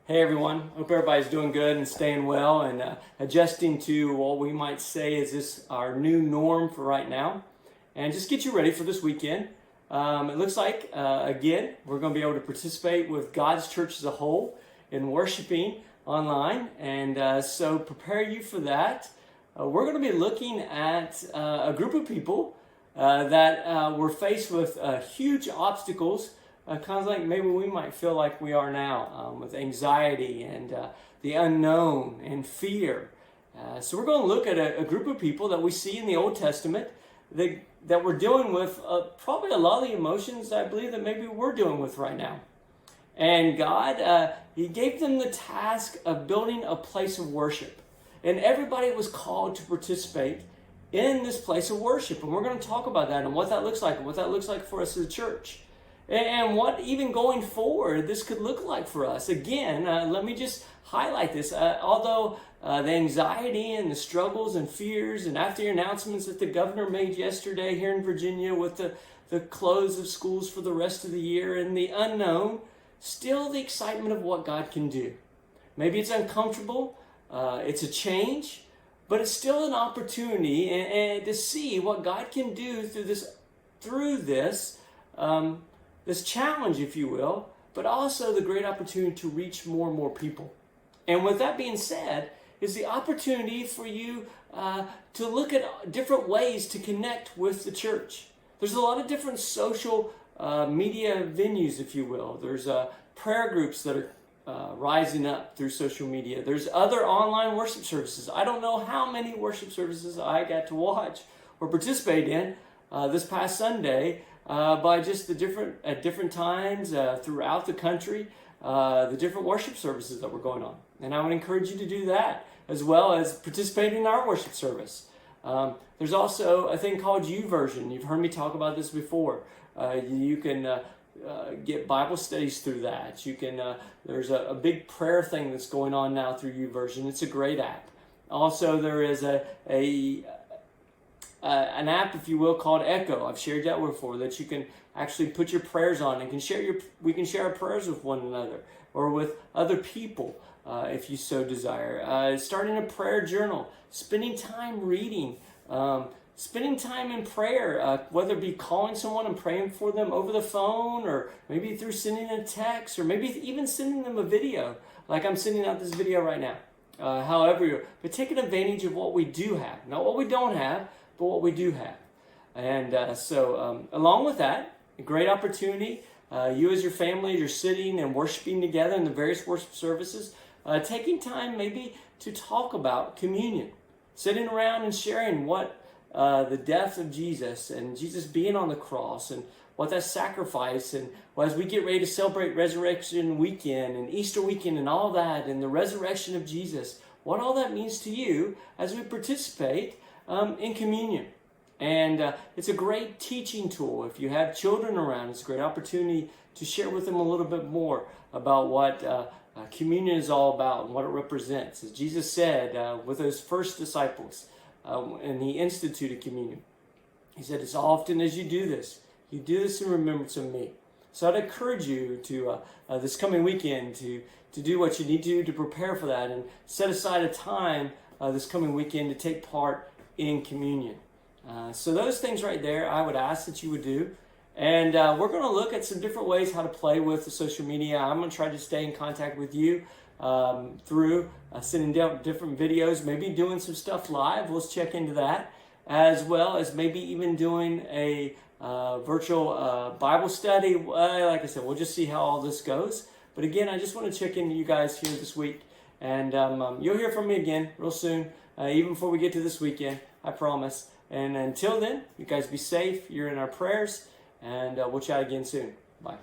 Hey everyone, hope everybody's doing good and staying well and adjusting to what we might say is this our new norm for right now. And just get you ready for this weekend. It looks like, again, we're going to be able to participate with God's church as a whole in worshiping online. And so prepare you for that. We're going to be looking at a group of people that were faced with huge obstacles, kind of like maybe we might feel like we are now, with anxiety and the unknown and fear. So we're going to look at a group of people that we see in the Old Testament that we're dealing with probably a lot of the emotions I believe that maybe we're dealing with right now. And God, He gave them the task of building a place of worship. And everybody was called to participate in this place of worship. And we're going to talk about that and what that looks like and what that looks like for us as a church. And what even going forward this could look like for us. Again, let me just highlight this. Although the anxiety and the struggles and fears, and after the announcements that the governor made yesterday here in Virginia with the close of schools for the rest of the year and the unknown, still the excitement of what God can do. Maybe it's uncomfortable, it's a change, but it's still an opportunity and to see what God can do through this challenge, if you will, but also the great opportunity to reach more and more people. And with that being said, is the opportunity for you to look at different ways to connect with the church. There's a lot of different social media venues, if you will. There's prayer groups that are rising up through social media. There's other online worship services. I don't know how many worship services I got to watch or participate in this past Sunday, by just the different times throughout the country, the different worship services that were going on. And I would encourage you to do that, as well as participate in our worship service. There's also a thing called YouVersion. You've heard me talk about this before. You can get Bible studies through that. You can. There's a big prayer thing that's going on now through YouVersion. It's a great app. Also, there is an app, if you will, called Echo. I've shared that before, that you can actually put your prayers on and we can share our prayers with one another or with other people if you so desire. Starting a prayer journal, spending time reading, spending time in prayer, whether it be calling someone and praying for them over the phone, or maybe through sending a text, or maybe even sending them a video, like I'm sending out this video right now. But taking advantage of what we do have, not what we don't have, but what we do have. And so along with that, a great opportunity, you as your family, you're sitting and worshiping together in the various worship services, taking time maybe to talk about communion, sitting around and sharing what the death of Jesus and Jesus being on the cross and what that sacrifice, and as we get ready to celebrate Resurrection Weekend and Easter Weekend and all that, and the resurrection of Jesus, what all that means to you as we participate in communion. And it's a great teaching tool. If you have children around, it's a great opportunity to share with them a little bit more about what communion is all about and what it represents. As Jesus said with those first disciples, and He instituted communion, He said, as often as you do this in remembrance of me. So I'd encourage you to, this coming weekend, to do what you need to do to prepare for that, and set aside a time this coming weekend to take part in communion. So those things right there, I would ask that you would do. And we're going to look at some different ways how to play with the social media. I'm going to try to stay in contact with you through sending down different videos, maybe doing some stuff live. Let's check into that, as well as maybe even doing a virtual Bible study. Like I said, we'll just see how all this goes. But again, I just want to check in with you guys here this week. And you'll hear from me again real soon, even before we get to this weekend, I promise. And until then, you guys be safe. You're in our prayers. And we'll chat again soon. Bye.